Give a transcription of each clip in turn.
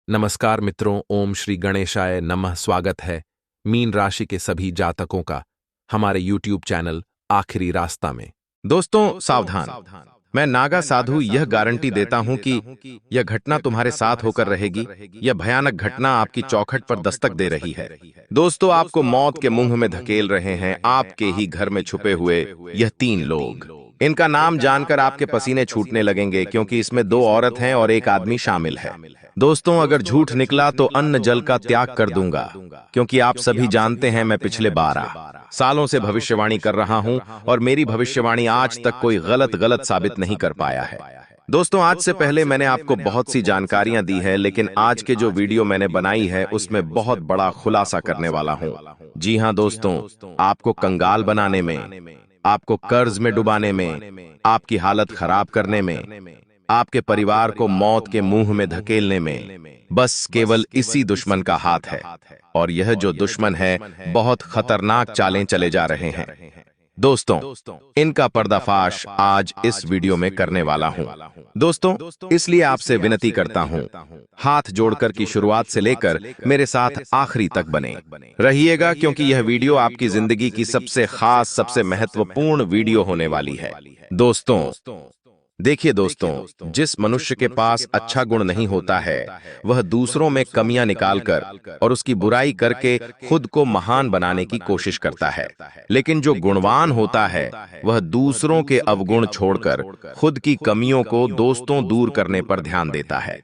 नमस्कार मित्रों, ओम श्री गणेशाय नमः। स्वागत है मीन राशि के सभी जातकों का हमारे YouTube चैनल आखिरी रास्ता में। दोस्तों सावधान, मैं नागा साधु यह गारंटी देता हूं कि यह घटना तुम्हारे साथ होकर रहेगी। यह भयानक घटना आपकी चौखट पर दस्तक दे रही है। दोस्तों, आपको मौत के मुंह में धकेल रहे हैं आपके ही घर में छुपे हुए यह तीन लोग। इनका नाम जानकर आपके पसीने छूटने लगेंगे, क्योंकि इसमें दो औरत हैं और एक आदमी शामिल है। दोस्तों, अगर झूठ निकला तो अन्न जल का त्याग कर दूंगा, क्योंकि आप सभी जानते हैं मैं पिछले 12 सालों से भविष्यवाणी कर रहा हूं और मेरी भविष्यवाणी आज तक कोई गलत साबित नहीं कर पाया है। दोस्तों, आज से पहले मैंने आपको बहुत सी जानकारियां दी है, लेकिन आज के जो वीडियो मैंने बनाई है उसमें बहुत बड़ा खुलासा करने वाला हूं। जी हां दोस्तों, आपको कंगाल बनाने में, आपको कर्ज में डुबाने में, आपकी हालत खराब करने में, आपके परिवार को मौत के मुंह में धकेलने में बस केवल इसी दुश्मन का हाथ है। और यह जो दुश्मन है बहुत खतरनाक चालें चले जा रहे हैं। दोस्तों, इनका पर्दाफाश आज इस वीडियो में करने वाला हूं। दोस्तों, इसलिए आपसे विनती करता हूं, हाथ जोड़कर की शुरुआत से लेकर मेरे साथ आखिरी तक बने रहिएगा, क्योंकि यह वीडियो आपकी जिंदगी की सबसे खास, सबसे महत्वपूर्ण वीडियो होने वाली है। दोस्तों देखिए दोस्तों, जिस मनुष्य के पास अच्छा गुण नहीं होता है वह दूसरों में कमियां निकालकर और उसकी बुराई करके खुद को महान बनाने की कोशिश करता है। लेकिन जो गुणवान होता है वह दूसरों के अवगुण छोड़कर खुद की कमियों को दोस्तों दूर करने पर ध्यान देता है,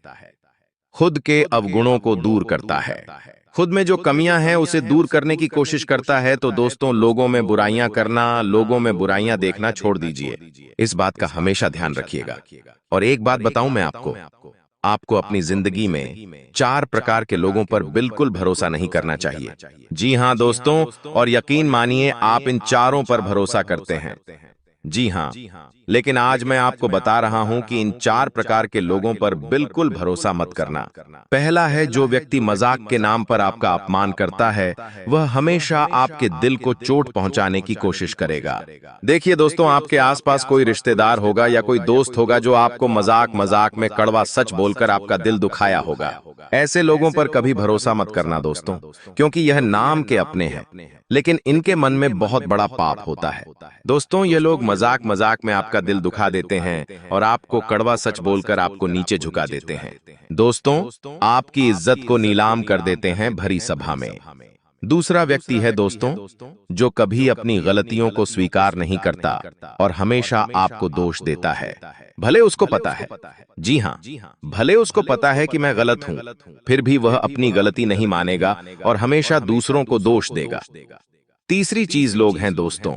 खुद के अवगुणों को दूर करता है, खुद में जो कमियां हैं उसे दूर करने की कोशिश करता है। तो दोस्तों, लोगों में बुराइयां करना, लोगों में बुराइयां देखना छोड़ दीजिए। इस बात का हमेशा ध्यान रखिएगा। और एक बात बताऊं मैं आपको अपनी जिंदगी में 4 प्रकार के लोगों पर बिल्कुल भरोसा नहीं करना चाहिए। जी हां दोस्तों, और यकीन मानिए आप इन चारों पर भरोसा करते हैं। जी हां, लेकिन आज मैं आपको बता रहा हूं कि इन 4 प्रकार के लोगों पर बिल्कुल भरोसा मत करना। पहला है, जो व्यक्ति मजाक के नाम पर आपका अपमान करता है वह हमेशा आपके दिल को चोट पहुंचाने की कोशिश करेगा। देखिए दोस्तों, आपके आसपास कोई रिश्तेदार होगा या कोई दोस्त होगा जो आपको मजाक में कड़वा सच बोलकर आपका दिल दुखाया होगा। ऐसे लोगों पर कभी भरोसा मत करना दोस्तों, क्योंकि यह नाम के अपने हैं, लेकिन इनके मन में बहुत बड़ा पाप होता है। दोस्तों, ये लोग मजाक में आपका दिल दुखा देते हैं और आपको कड़वा सच बोलकर आपको नीचे झुका देते हैं। दोस्तों, आपकी इज्जत को नीलाम कर देते हैं भरी सभा में। दूसरा व्यक्ति है दोस्तों, जो कभी अपनी गलतियों को स्वीकार नहीं करता और हमेशा आपको दोष देता है। भले उसको पता है, जी हां, भले उसको पता है कि मैं गलत हूं, फिर भी वह अपनी गलती नहीं मानेगा और हमेशा दूसरों को दोष देगा। तीसरी चीज लोग हैं दोस्तों,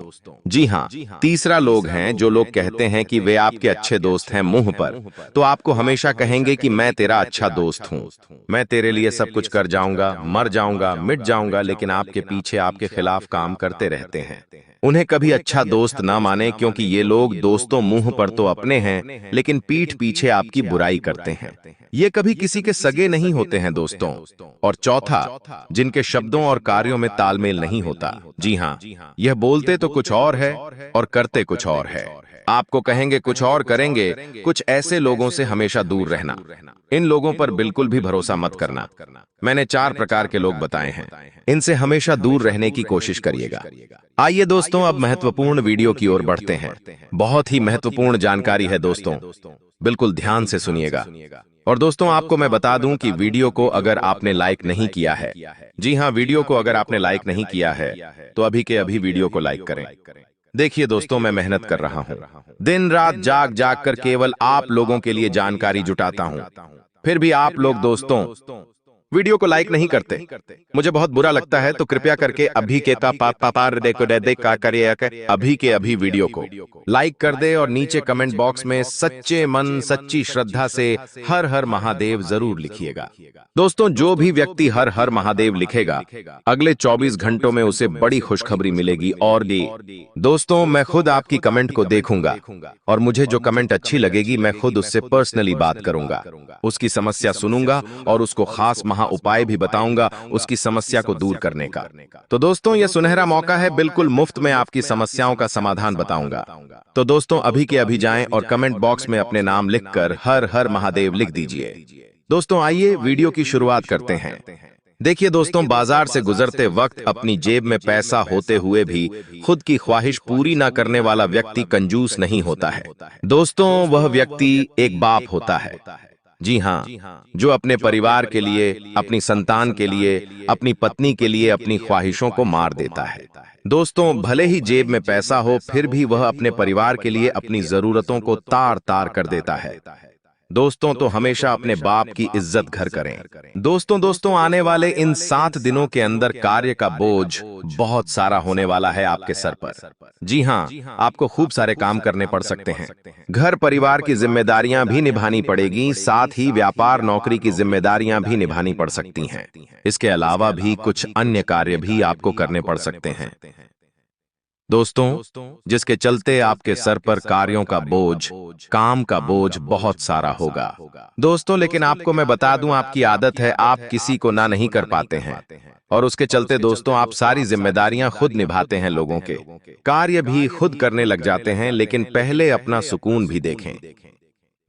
जी हां, तीसरा लोग हैं जो लोग कहते हैं कि वे आपके अच्छे दोस्त हैं मुंह पर, तो आपको हमेशा कहेंगे कि मैं तेरा अच्छा दोस्त हूं, मैं तेरे लिए सब कुछ कर जाऊंगा, मर जाऊंगा, मिट जाऊंगा, लेकिन आपके पीछे आपके खिलाफ काम करते रहते हैं। उन्हें कभी अच्छा दोस्त ना माने, क्योंकि ये लोग दोस्तों मुंह पर तो अपने हैं लेकिन पीठ पीछे आपकी बुराई करते हैं। ये कभी किसी के सगे नहीं होते हैं दोस्तों। और चौथा, जिनके शब्दों और कार्यों में तालमेल नहीं होता। जी हां, यह बोलते तो कुछ और है और करते कुछ और है। आपको कहेंगे कुछ और करेंगे। कुछ ऐसे लोगों से हमेशा दूर रहना। इन लोगों पर बिल्कुल भी भरोसा मत करना। मैंने 4 प्रकार के लोग बताए हैं, इनसे हमेशा दूर रहने की कोशिश करिएगा। आइए दोस्तों, अब महत्वपूर्ण वीडियो की ओर बढ़ते हैं। बहुत ही महत्वपूर्ण जानकारी है दोस्तों, बिल्कुल ध्यान से सुनिएगा। और दोस्तों, आपको मैं बता दूं कि वीडियो को अगर आपने लाइक नहीं किया है, जी हां, वीडियो को अगर आपने लाइक नहीं किया है तो अभी के अभी वीडियो को लाइक करें। देखिए दोस्तों, मैं मेहनत कर रहा हूं, दिन रात जाग कर केवल आप लोगों के लिए जानकारी जुटाता हूं, फिर भी आप लोग दोस्तों वीडियो को लाइक नहीं करते। मुझे बहुत बुरा लगता है, तो कृपया करके अभी के अभी के अभी वीडियो को लाइक कर दे और नीचे कमेंट बॉक्स में सच्चे मन, सच्ची श्रद्धा से हर हर महादेव जरूर लिखिएगा। दोस्तों, जो भी व्यक्ति हर हर महादेव लिखेगा अगले 24 घंटों में उसे बड़ी खुशखबरी मिलेगी। और दोस्तों, मैं खुद आपकी कमेंट को देखूंगा और मुझे जो कमेंट अच्छी लगेगी मैं खुद उससे पर्सनली बात करूंगा, उसकी समस्या सुनूंगा और उसको खास उपाय भी बताऊंगा उसकी समस्या को दूर करने का। तो दोस्तों, यह सुनहरा मौका है, बिल्कुल मुफ्त में आपकी समस्याओं का समाधान बताऊंगा। तो दोस्तों, अभी के अभी जाएं और कमेंट बॉक्स में अपने नाम लिखकर हर हर महादेव लिख दीजिए। दोस्तों आइए वीडियो की शुरुआत करते हैं। देखिए दोस्तों, बाजार से गुजरते वक्त अपनी जेब में पैसा होते हुए भी खुद की ख्वाहिश पूरी ना करने वाला व्यक्ति कंजूस नहीं होता है। दोस्तों, वह व्यक्ति एक बाप होता है। जी हाँ, जो अपने परिवार के लिए, अपनी संतान के लिए, अपनी पत्नी के लिए अपनी ख्वाहिशों को मार देता है। दोस्तों, भले ही जेब में पैसा हो, फिर भी वह अपने परिवार के लिए अपनी जरूरतों को तार तार कर देता है। दोस्तों, तो हमेशा अपने बाप की इज्जत घर करें। दोस्तों आने वाले इन 7 दिनों के अंदर कार्य का बोझ बहुत सारा होने वाला है आपके सर पर। जी हाँ, आपको खूब सारे काम करने पड़ सकते हैं। घर परिवार की जिम्मेदारियां भी निभानी पड़ेगी, साथ ही व्यापार नौकरी की जिम्मेदारियां भी निभानी पड़ सकती हैं। इसके अलावा भी कुछ अन्य कार्य भी आपको करने पड़ सकते हैं। दोस्तों, जिसके चलते आपके सर पर कार्यों का बोझ, काम का बोझ बहुत सारा होगा। दोस्तों, लेकिन आपको मैं बता दूं, आपकी आदत है आप किसी को ना नहीं कर पाते हैं और उसके चलते दोस्तों आप सारी जिम्मेदारियां खुद निभाते हैं, लोगों के कार्य भी खुद करने लग जाते हैं। लेकिन पहले अपना सुकून भी देखें।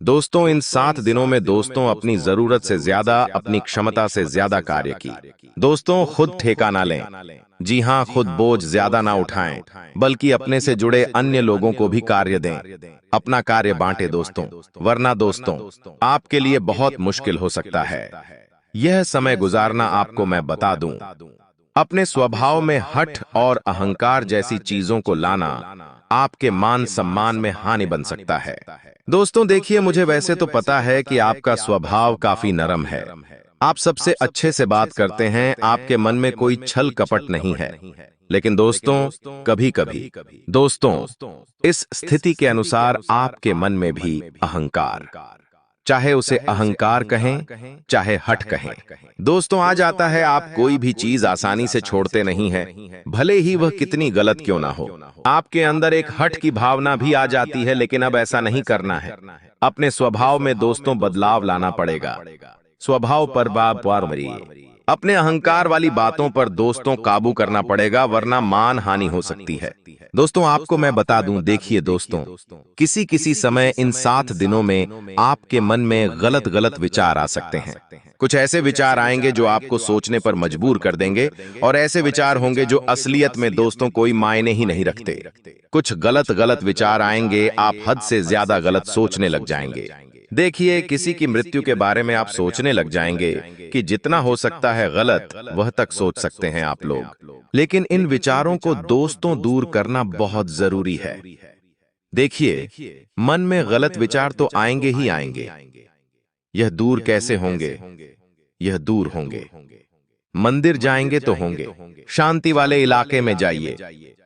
दोस्तों, इन 7 दिनों में दोस्तों अपनी जरूरत से ज्यादा, अपनी क्षमता से ज्यादा कार्य की। दोस्तों, खुद ठेका ना लें। जी हाँ, खुद बोझ ज्यादा ना उठाएं, बल्कि अपने से जुड़े अन्य लोगों को भी कार्य दें। अपना कार्य बांटे दोस्तों, वरना दोस्तों आपके लिए बहुत मुश्किल हो सकता है। यह समय गुजारना, आपको मैं बता दूं, अपने स्वभाव में हठ और अहंकार जैसी चीजों को लाना आपके मान सम्मान में हानि बन सकता है। दोस्तों देखिए, मुझे वैसे तो पता है कि आपका स्वभाव काफी नरम है, आप सबसे अच्छे से बात करते हैं, आपके मन में कोई छल कपट नहीं है। लेकिन दोस्तों कभी कभी दोस्तों इस स्थिति के अनुसार आपके मन में भी अहंकार, चाहे उसे अहंकार कहें चाहे हठ कहें, दोस्तों आ जाता है। आप कोई भी चीज आसानी से छोड़ते नहीं हैं, भले ही वह कितनी गलत क्यों ना हो। आपके अंदर एक हठ की भावना भी आ जाती है, लेकिन अब ऐसा नहीं करना है। अपने स्वभाव में दोस्तों बदलाव लाना पड़ेगा। स्वभाव पर बाप वार मरिए। अपने अहंकार वाली बातों पर दोस्तों काबू करना पड़ेगा, वरना मान हानि हो सकती है। दोस्तों आपको मैं बता दूं, देखिए दोस्तों, किसी किसी समय इन 7 दिनों में आपके मन में गलत गलत विचार आ सकते हैं। कुछ ऐसे विचार आएंगे जो आपको सोचने पर मजबूर कर देंगे, और ऐसे विचार होंगे जो असलियत में दोस्तों कोई मायने ही नहीं रखते। कुछ गलत गलत विचार आएंगे, आप हद से ज्यादा गलत सोचने लग जाएंगे। देखिए, किसी की मृत्यु के बारे में आप सोचने लग जाएंगे कि जितना हो सकता है गलत वह तक सोच सकते हैं आप लोग। लेकिन इन विचारों को दोस्तों दूर करना बहुत जरूरी है। देखिए, मन में गलत विचार तो आएंगे ही आएंगे। यह दूर कैसे होंगे? यह दूर होंगे। मंदिर जाएंगे तो होंगे। शांति वाले इलाके में जाइए,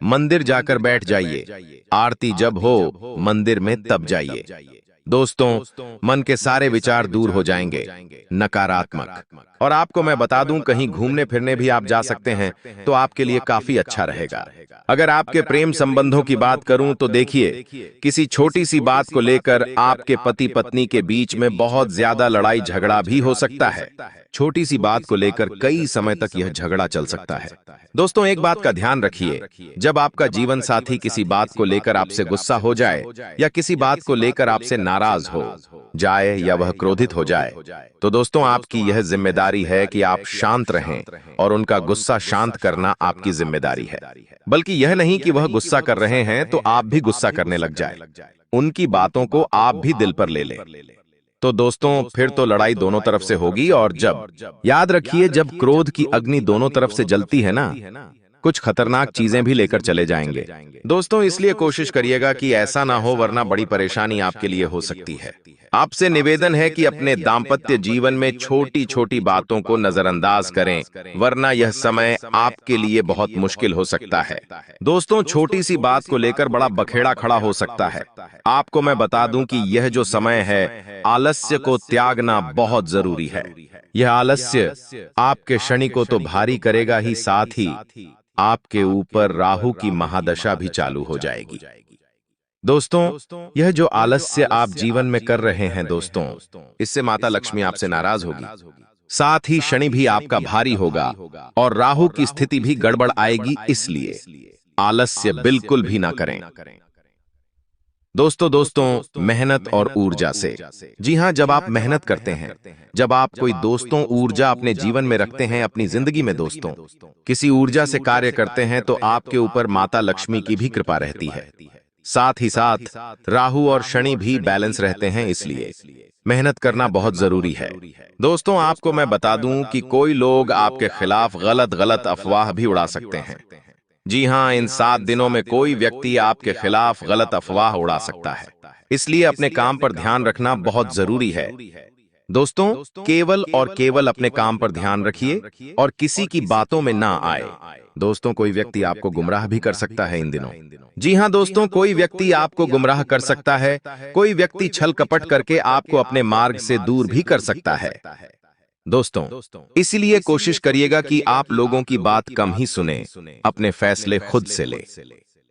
मंदिर जाकर बैठ जाइए। आरती जब हो मंदिर में तब जाइए। दोस्तों मन के सारे विचार दूर हो जाएंगे, नकारात्मक। और आपको मैं बता दूं, कहीं घूमने फिरने भी आप जा सकते हैं तो आपके लिए काफी अच्छा रहेगा। अगर आपके प्रेम संबंधों की बात करूं तो देखिए, किसी छोटी सी बात को लेकर आपके पति पत्नी के बीच में बहुत ज्यादा लड़ाई झगड़ा भी हो सकता है। छोटी सी बात को लेकर कई समय तक यह झगड़ा चल सकता है। दोस्तों एक बात का ध्यान रखिए, जब आपका जीवन साथी किसी बात को लेकर आपसे गुस्सा हो जाए या किसी बात को लेकर आपसे नाराज हो जाए या वह क्रोधित हो जाए, तो दोस्तों आपकी यह जिम्मेदारी है कि आप शांत रहें, और उनका गुस्सा शांत करना आपकी जिम्मेदारी है। बल्कि यह नहीं कि वह गुस्सा कर रहे हैं तो आप भी गुस्सा करने लग जाए, उनकी बातों को आप भी दिल पर ले लें। तो दोस्तों फिर तो लड़ाई दोनों तरफ से होगी। और जब याद रखिए, जब क्रोध की अग्नि दोनों तरफ से जलती है ना, कुछ खतरनाक चीजें भी लेकर चले जाएंगे। दोस्तों इसलिए कोशिश करिएगा कि ऐसा ना हो, वरना बड़ी परेशानी आपके लिए हो सकती है। आपसे निवेदन है कि अपने दाम्पत्य जीवन में छोटी छोटी बातों को नजरअंदाज करें, वरना यह समय आपके लिए बहुत मुश्किल हो सकता है। दोस्तों छोटी सी बात को लेकर बड़ा बखेड़ा खड़ा हो सकता है। आपको मैं बता दूं कि यह जो समय है, आलस्य को त्यागना बहुत जरूरी है। यह आलस्य आपके शनि को तो भारी करेगा ही, साथ ही आपके ऊपर राहु की महादशा भी चालू हो जाएगी। दोस्तों यह जो आलस्य आप जीवन में कर रहे हैं दोस्तों, इससे माता लक्ष्मी आपसे नाराज होगी, साथ ही शनि भी आपका भारी होगा और राहु की स्थिति भी गड़बड़ आएगी। इसलिए आलस्य बिल्कुल भी ना करें। दोस्तों दोस्तों मेहनत और ऊर्जा से। जी हाँ, जब आप मेहनत करते हैं, जब आप कोई दोस्तों ऊर्जा अपने जीवन में रखते हैं, अपनी जिंदगी में दोस्तों किसी ऊर्जा से कार्य करते हैं, तो आपके ऊपर माता लक्ष्मी की भी कृपा रहती है। साथ ही साथ राहु और शनि भी बैलेंस रहते हैं, इसलिए मेहनत करना बहुत जरूरी है। दोस्तों आपको मैं बता दूं कि कोई लोग आपके खिलाफ गलत गलत अफवाह भी उड़ा सकते हैं। जी हाँ, इन 7 दिनों में कोई व्यक्ति आपके खिलाफ गलत अफवाह उड़ा सकता है, इसलिए अपने काम पर ध्यान रखना बहुत जरूरी है। दोस्तों केवल और केवल अपने काम पर ध्यान रखिए और किसी की बातों में ना आए। दोस्तों कोई व्यक्ति आपको गुमराह भी कर सकता है इन दिनों। जी हाँ दोस्तों, कोई व्यक्ति आपको गुमराह कर सकता है, कोई व्यक्ति छल कपट करके आपको अपने मार्ग से दूर भी कर सकता है। दोस्तों इसलिए कोशिश करिएगा कि आप लोगों की बात कम ही सुने, अपने फैसले खुद से ले,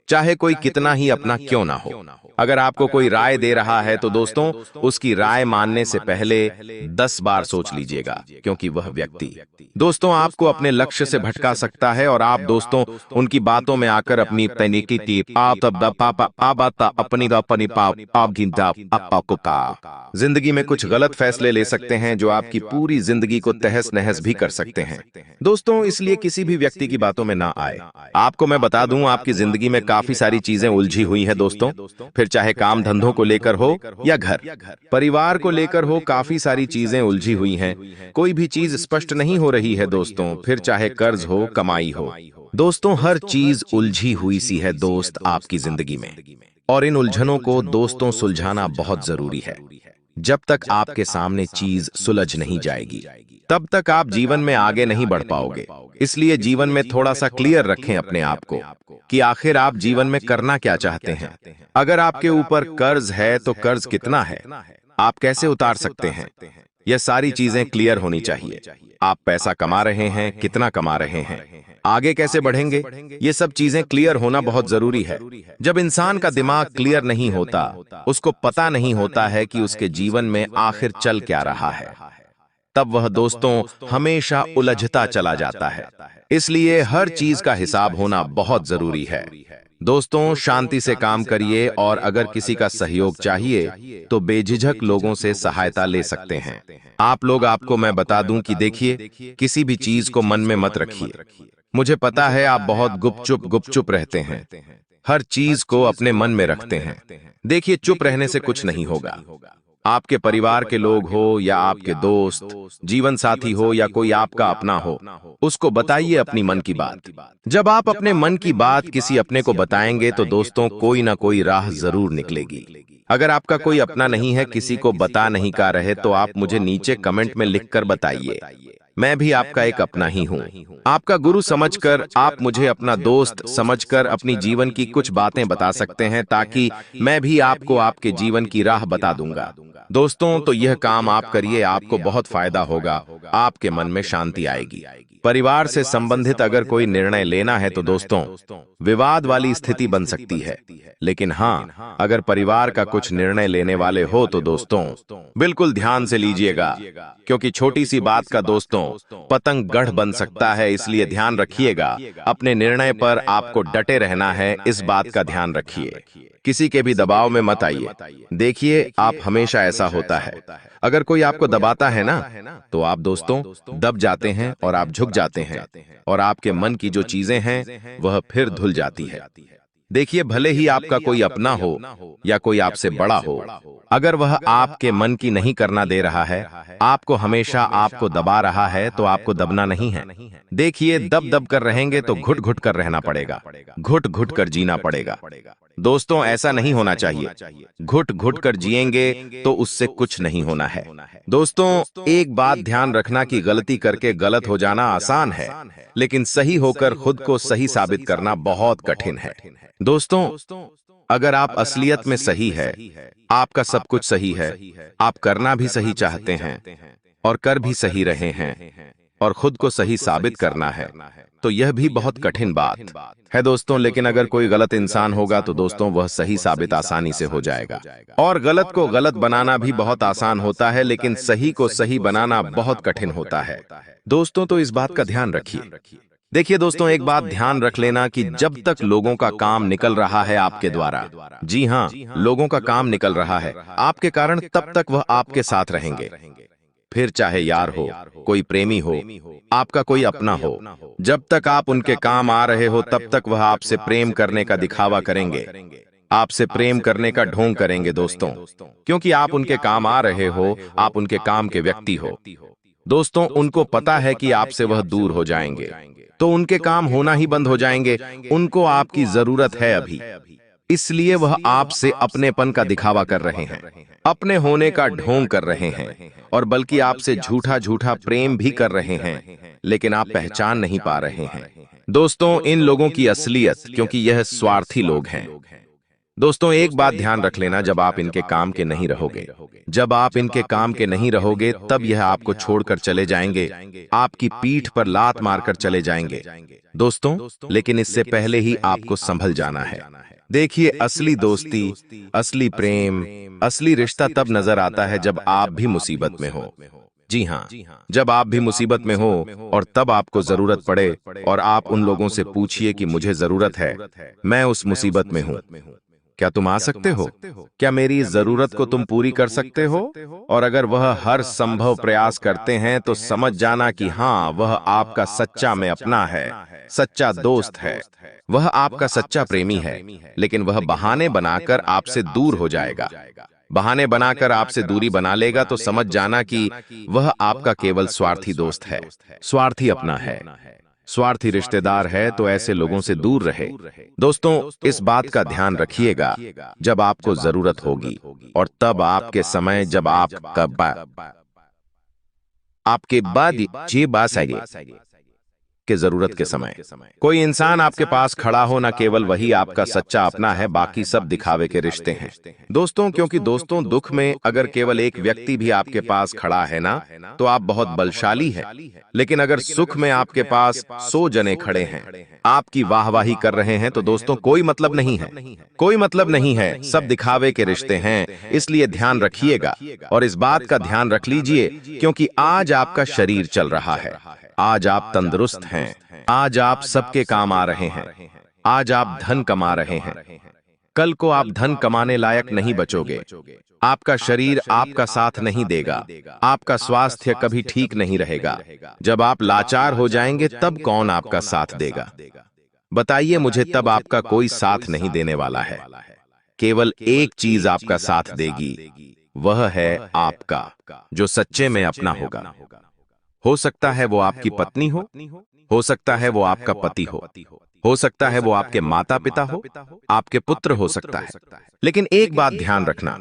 चाहे कोई कितना ही अपना क्यों ना हो। अगर आपको कोई राय दे रहा है तो दोस्तों उसकी राय मानने से पहले 10 बार सोच लीजिएगा, क्योंकि वह व्यक्ति दोस्तों आपको अपने लक्ष्य से भटका सकता है और आप दोस्तों उनकी बातों में आकर अपनी तैनिकी टीप जिंदगी में कुछ गलत फैसले ले सकते हैं जो आपकी पूरी जिंदगी को तहस नहस भी कर सकते हैं। दोस्तों इसलिए किसी भी व्यक्ति की बातों में ना आए। आपको मैं बता दूं, आपकी जिंदगी में काफी सारी चीजें उलझी हुई है दोस्तों, फिर चाहे काम धंधों को लेकर हो या घर परिवार को लेकर हो, काफी सारी चीजें उलझी हुई हैं। कोई भी चीज स्पष्ट नहीं हो रही है दोस्तों, फिर चाहे कर्ज हो कमाई हो। दोस्तों हर चीज उलझी हुई सी है दोस्त आपकी जिंदगी में, और इन उलझनों को दोस्तों सुलझाना बहुत जरूरी है। जब तक आपके सामने चीज सुलझ नहीं जाएगी तब तक आप जीवन में आगे नहीं बढ़ पाओगे। इसलिए जीवन में थोड़ा सा क्लियर रखें अपने आप को कि आखिर आप जीवन में करना क्या चाहते हैं। अगर आपके ऊपर कर्ज है तो कर्ज कितना है, आप कैसे उतार सकते हैं, यह सारी चीजें क्लियर होनी चाहिए। आप पैसा कमा रहे हैं, कितना कमा रहे हैं, आगे कैसे बढ़ेंगे, ये सब चीजें क्लियर होना बहुत जरूरी है। जब इंसान का दिमाग क्लियर नहीं होता, उसको पता नहीं होता है कि उसके जीवन में आखिर चल क्या रहा है, तब वह दोस्तों हमेशा उलझता चला जाता है। इसलिए हर चीज का हिसाब होना बहुत जरूरी है। दोस्तों शांति से काम करिए, और अगर किसी का सहयोग चाहिए तो बेझिझक लोगों से सहायता ले सकते हैं। आप लोग, आपको मैं बता दूं कि देखिए, किसी भी चीज को मन में मत रखिए। मुझे पता है आप बहुत गुपचुप रहते हैं, हर चीज को अपने मन में रखते हैं। देखिए चुप रहने से कुछ नहीं होगा। आपके परिवार के लोग हो या आपके दोस्त, जीवन साथी हो या कोई आपका अपना हो, उसको बताइए अपनी मन की बात। जब आप अपने मन की बात किसी अपने को बताएंगे तो दोस्तों कोई ना कोई राह जरूर निकलेगी। अगर आपका कोई अपना नहीं है, किसी को बता नहीं पा रहे, तो आप मुझे नीचे कमेंट में लिखकर बताइए। मैं भी आपका एक अपना ही हूँ। आपका गुरु समझकर, आप मुझे अपना दोस्त समझकर अपनी जीवन की कुछ बातें बता सकते हैं, ताकि मैं भी आपको आपके जीवन की राह बता दूंगा। दोस्तों तो यह काम आप करिए, आपको बहुत फायदा होगा, आपके मन में शांति आएगी। परिवार से संबंधित अगर कोई निर्णय लेना है तो दोस्तों विवाद वाली स्थिति बन सकती है, लेकिन हाँ, अगर परिवार का कुछ निर्णय लेने वाले हो तो दोस्तों बिल्कुल ध्यान से लीजिएगा, क्योंकि छोटी सी बात का दोस्तों पतंग गढ़ बन सकता है। इसलिए ध्यान रखिएगा, अपने निर्णय पर आपको डटे रहना है, इस बात का ध्यान रखिए। किसी के भी दबाव में मत आइए। देखिए आप, हमेशा ऐसा होता है, अगर कोई आपको दबाता है ना, तो आप दोस्तों दब जाते हैं और आप झुक जाते हैं, और आपके मन की जो चीजें हैं वह फिर धुल जाती है। देखिए भले ही आपका कोई अपना हो या कोई आपसे बड़ा हो, अगर वह आपके मन की नहीं करना दे रहा है, आपको हमेशा आपको दबा रहा है, तो आपको दबना नहीं है। देखिए दब दब कर रहेंगे तो घुट घुट कर रहना पड़ेगा, घुट घुट कर जीना पड़ेगा। दोस्तों ऐसा नहीं होना चाहिए। घुट घुट कर जिएंगे तो उससे कुछ नहीं होना है। दोस्तों एक बात ध्यान रखना कि गलती करके गलत हो जाना आसान है, लेकिन सही होकर खुद को सही साबित करना बहुत कठिन है। दोस्तों अगर आप असलियत में सही है, आपका सब कुछ सही है, आप करना भी सही चाहते हैं और कर भी सही रहे हैं, और खुद को सही साबित करना है, तो यह भी बहुत कठिन बात है दोस्तों। लेकिन अगर कोई गलत इंसान होगा तो दोस्तों वह सही साबित आसानी से हो जाएगा, और गलत को गलत बनाना भी बहुत आसान होता है, लेकिन सही को सही बनाना बहुत कठिन होता है। दोस्तों तो इस बात का ध्यान रखिए। देखिए दोस्तों, एक बात ध्यान रख लेना कि जब तक लोगों का काम निकल रहा है आपके द्वारा, जी हाँ, लोगों का काम निकल रहा है आपके कारण, तब तक वह आपके साथ रहेंगे। फिर चाहे यार हो, कोई प्रेमी हो, आपका कोई अपना हो, जब तक आप उनके काम आ रहे हो तब तक वह आपसे प्रेम करने का दिखावा करेंगे, आपसे प्रेम करने का ढोंग करेंगे दोस्तों, क्योंकि आप उनके काम आ रहे हो, आप उनके काम के व्यक्ति हो। दोस्तों, उनको पता है कि आपसे वह दूर हो जाएंगे तो उनके काम होना ही बंद हो जाएंगे। उनको आपकी जरूरत है अभी, इसलिए वह आपसे अपनेपन का दिखावा कर रहे हैं, अपने होने का ढोंग कर रहे हैं, और बल्कि आपसे झूठा झूठा प्रेम भी कर रहे हैं, लेकिन आप पहचान नहीं पा रहे हैं। दोस्तों, इन लोगों की असलियत, क्योंकि यह स्वार्थी लोग हैं। दोस्तों, एक बात ध्यान रख लेना, जब आप इनके काम के नहीं रहोगे, जब आप इनके काम के नहीं रहोगे, तब यह आपको छोड़कर चले जाएंगे, आपकी पीठ पर लात मारकर चले जाएंगे दोस्तों। लेकिन इससे पहले ही आपको संभल जाना है। देखिए, असली दोस्ती, असली प्रेम, असली रिश्ता तब नजर आता है जब आप भी मुसीबत में हो। जी हाँ, जब आप भी मुसीबत में हो और तब आपको जरूरत पड़े और आप उन लोगों से पूछिए कि मुझे जरूरत है, मैं उस मुसीबत में हूँ, क्या तुम आ सकते हो? क्या मेरी इस जरूरत को तुम पूरी कर सकते हो? और अगर वह हर संभव प्रयास करते हैं तो समझ जाना कि हाँ, वह आपका सच्चा में अपना है, सच्चा दोस्त है, वह आपका सच्चा प्रेमी है। लेकिन वह बहाने बनाकर आपसे दूर हो जाएगा, बहाने बनाकर आपसे दूरी बना लेगा, तो समझ जाना कि वह आपका केवल स्वार्थी दोस्त है, स्वार्थी अपना है, स्वार्थी रिश्तेदार है। तो ऐसे लोगों से दूर रहे। दोस्तों, इस बात का ध्यान रखिएगा, जब आपको जरूरत होगी और तब आपके समय, जब आपके बाद ये बात आएगी के जरूरत के समय, कोई इंसान आपके पास खड़ा हो, ना केवल वही आपका सच्चा अपना है, बाकी सब दिखावे के रिश्ते हैं दोस्तों। क्योंकि दोस्तों, दुख में अगर केवल एक व्यक्ति भी आपके पास खड़ा है ना, तो आप बहुत बलशाली हैं। लेकिन अगर सुख में आपके पास 100 जने खड़े हैं, आपकी वाहवाही कर रहे हैं, तो दोस्तों कोई मतलब नहीं है, कोई मतलब नहीं है, सब दिखावे के रिश्ते हैं। इसलिए ध्यान रखिएगा और इस बात का ध्यान रख लीजिए, क्योंकि आज आपका शरीर चल रहा है, आज आप तंदुरुस्त हैं, आज आप सबके काम आ रहे हैं, आज आप धन कमा रहे हैं, कल को आप धन कमाने लायक नहीं बचोगे। आपका शरीर आपका साथ नहीं देगा, आपका स्वास्थ्य कभी ठीक नहीं रहेगा। जब आप लाचार हो जाएंगे, तब कौन आपका साथ देगा? बताइए मुझे। तब आपका कोई साथ नहीं देने वाला है, केवल एक चीज आपका साथ देगी, वह है आपका जो सच्चे में अपना होगा। हो सकता है वो आपकी पत्नी हो सकता है वो आपका पति हो सकता है वो आपके माता पिता हो, आपके पुत्र हो सकता है। लेकिन एक बात ध्यान रखना,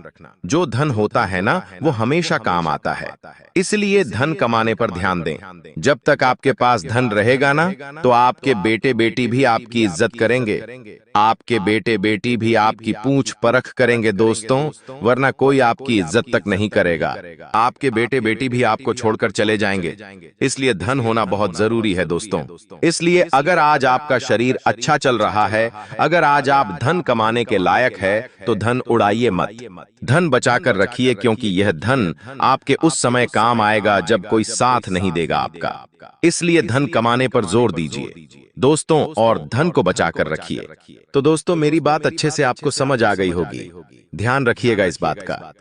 जो धन होता है ना, वो हमेशा काम आता है। इसलिए धन कमाने पर ध्यान दें। जब तक आपके पास धन रहेगा ना, तो आपके बेटे बेटी भी आपकी इज्जत करेंगे, आपके बेटे बेटी भी आपकी पूंछ परख करेंगे दोस्तों, वरना कोई आपकी इज्जत तक नहीं करेगा। आपके बेटे बेटी भी आपको छोड़कर चले जाएंगे। इसलिए धन होना बहुत जरूरी है दोस्तों। इसलिए अगर आज आपका शरीर अच्छा चल रहा है, अगर आज आप धन कमाने के लायक है, तो धन उड़ाइए मत, धन बचाकर रखिए, क्योंकि यह धन आपके उस समय काम आएगा जब कोई साथ नहीं देगा आपका। इसलिए धन कमाने पर जोर दीजिए दोस्तों, और धन को बचाकर रखिए। तो दोस्तों, मेरी बात अच्छे से आपको समझ आ गई होगी, ध्यान रखिएगा इस बात का।